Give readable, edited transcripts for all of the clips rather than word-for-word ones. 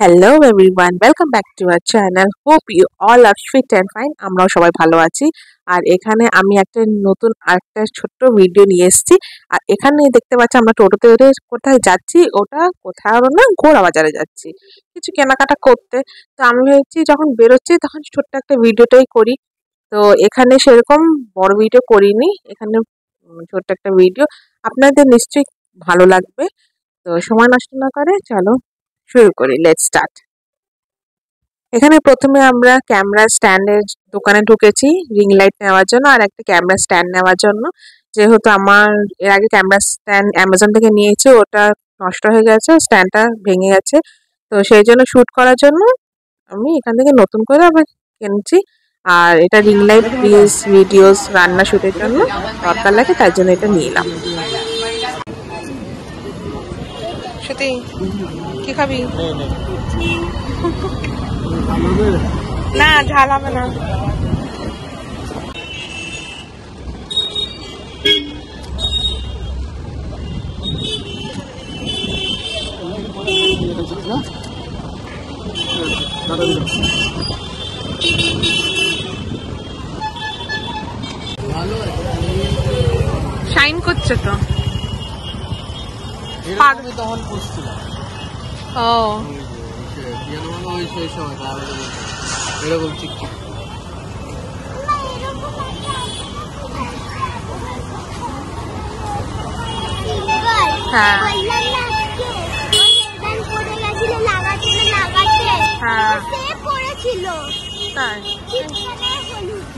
Hello everyone, welcome back to our channel. Hope you all are fit and fine. আমরাও সবাই ভালো আছি। আর এখানে আমি একটা নতুন আরেকটা ছোট্ট ভিডিও নিয়ে এসেছি। আর এখানে দেখতে পাচ্ছি আমরা টোটোতে উঠে কোথায় যাচ্ছি, ওটা কোথাও না, ঘোড়া বাজারে যাচ্ছি কিছু কেনাকাটা করতে। তো আমি ভেবেছি যখন বেরোচ্ছি তখন ছোট্ট একটা ভিডিওটাই করি। তো এখানে সেরকম বড় ভিডিও করিনি, এখানে ছোট্ট একটা ভিডিও আপনাদের নিশ্চয়ই ভালো লাগবে। তো সময় নষ্ট না করে চলো শুরু করি, লেটস স্টার্ট। এখানে প্রথমে আমরা ক্যামেরা স্ট্যান্ডের দোকানে ঢুকেছি রিং লাইট নেওয়ার জন্য আর একটা ক্যামেরা স্ট্যান্ড নেওয়ার জন্য। যেহেতু আমার এর আগে ক্যামেরা স্ট্যান্ড অ্যামাজন থেকে নিয়েছি, ওটা নষ্ট হয়ে গেছে, স্ট্যান্ডটা ভেঙে গেছে। তো সেই জন্য শ্যুট করার জন্য আমি এখান থেকে নতুন করে আবার কিনছি। আর এটা রিং লাইট রিলস ভিডিওস রান্না শ্যুটের জন্য দরকার লাগে, তাই জন্য এটা নিয়ে এলাম। সত্যি কি খাবি? না ঝাল হবে না। শাইন করছে তো তখন করছিল। ও এরকম চিকচিক হ্যাঁ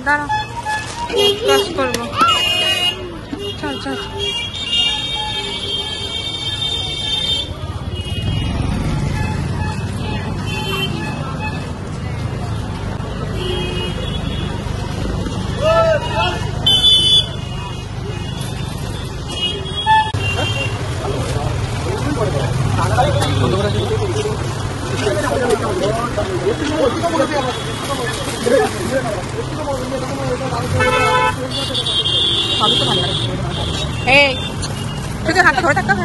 দাঁড়া ক্লাস করবো, চল চল। এই তুই হাতটা ধরে থাকতে হবে।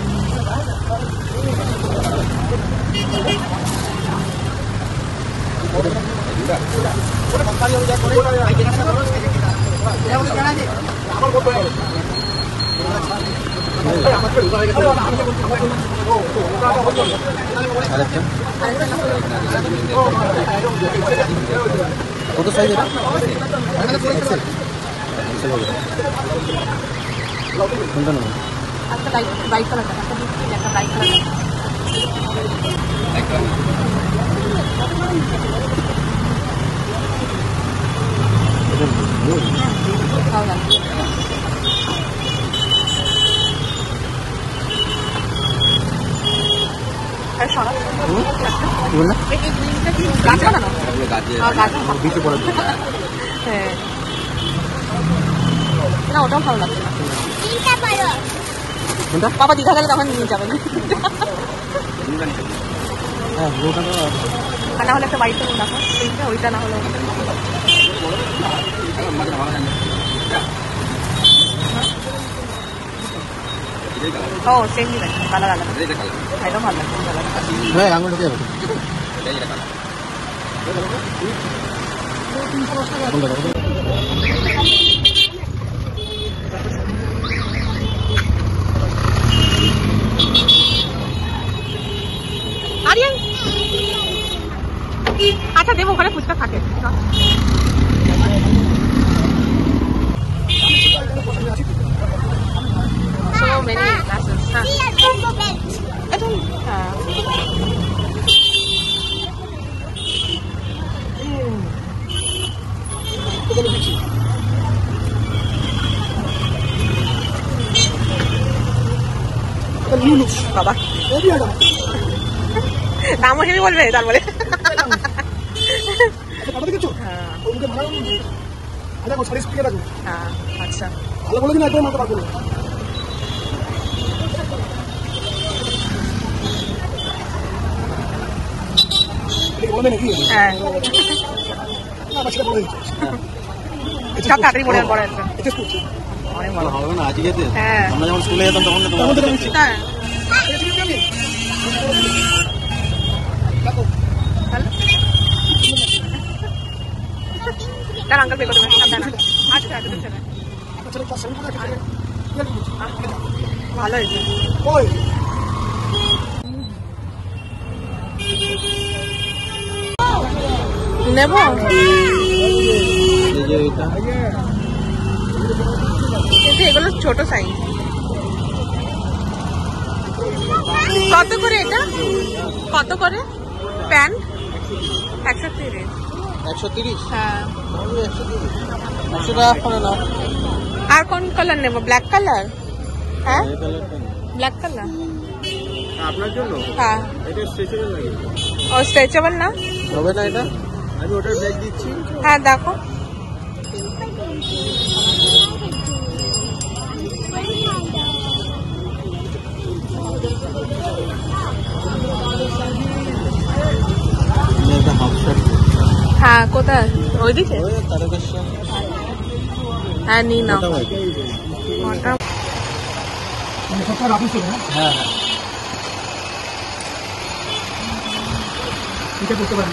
কত সাইজ এটা? কোনটা নেব? একটা ব্রাইট কালার, একটা ব্রাইট কালার। না ওটাও ভালো লাগছে না, বাবা দীঘা গেলে তখন নিয়ে যাবে না। আর না হলে একটা বাড়িতে দেখো, ওইটা না হলে ও সেম কালার আলাদা, এটাও ভালো লাগছে। হ্যাঁ আঙুল ঢুকে যাবে। আচ্ছা দেবো, ওখানে ফুচকা থাকে। So many glasses. বাবা দামও হেবি বলবে তারপরে। আচ্ছা ভালো বলে দিন, হ্যাঁ সব তাড়াতাড়ি মনে পড়ে আছে। অনেক ভালো হবে না আজকে। হ্যাঁ আমরা যখন স্কুলে যেতাম তখন হ্যাঁ তার আঙ্কেল পে করে দেবে আচ্ছা আচ্ছা ভালো হয়েছে নেব কিন্তু এগুলো ছোট সাইজ কত করে এটা কত করে প্যান্ট 130 130 হ্যাঁ 100 টাকা করে নাও আর কোন কালার নেব ব্ল্যাক কালার হ্যাঁ ব্ল্যাক কালার আপনার জন্য হ্যাঁ এটা স্ট্রেচেবল লাগে ও স্ট্রেচেবল না হবে না এটা আমি ওটার ব্যাগ দিচ্ছি হ্যাঁ দেখো এটা হাফ শার্ট হ্যাঁ কোথায় ওইদিকে ওই তারকেশ্বর হ্যাঁ নি না ওটা ওটা হ্যাঁ হ্যাঁ এটা করতে পারি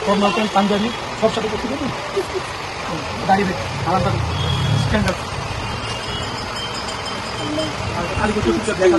ফর্মাল পাঞ্জাবি সব সাথে করতে পারবেন দাঁড়িয়ে আলাদা স্ট্যান্ডার্ড আলিগড় দেখা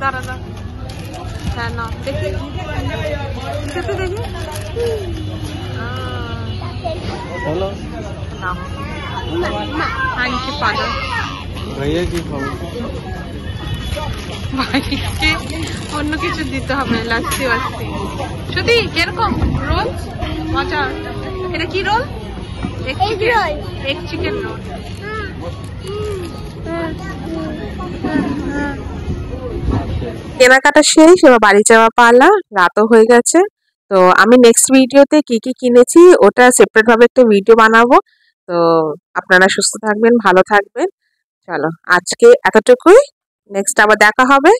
দাঁড়া দাঁড়া হ্যাঁ না দেখি খেতে দেখি চলো না আনকি পাগল ভাইয়া কি খাবো ভাইকে অন্য কিছু দিতে হবে লাস্তি ওয়াস্তি শুধু কিরকম রোল মজা এটা কি রোল এক চিকেন রোল কেনাকাটা শেষ এবার বাড়ি যাওয়া পালা রাতও হয়ে গেছে তো আমি নেক্সট ভিডিওতে কি কি কিনেছি ওটা সেপারেট ভাবে একটা ভিডিও বানাবো তো আপনারা সুস্থ থাকবেন ভালো থাকবেন চলো আজকে এতটুকুই নেক্সট আবার দেখা হবে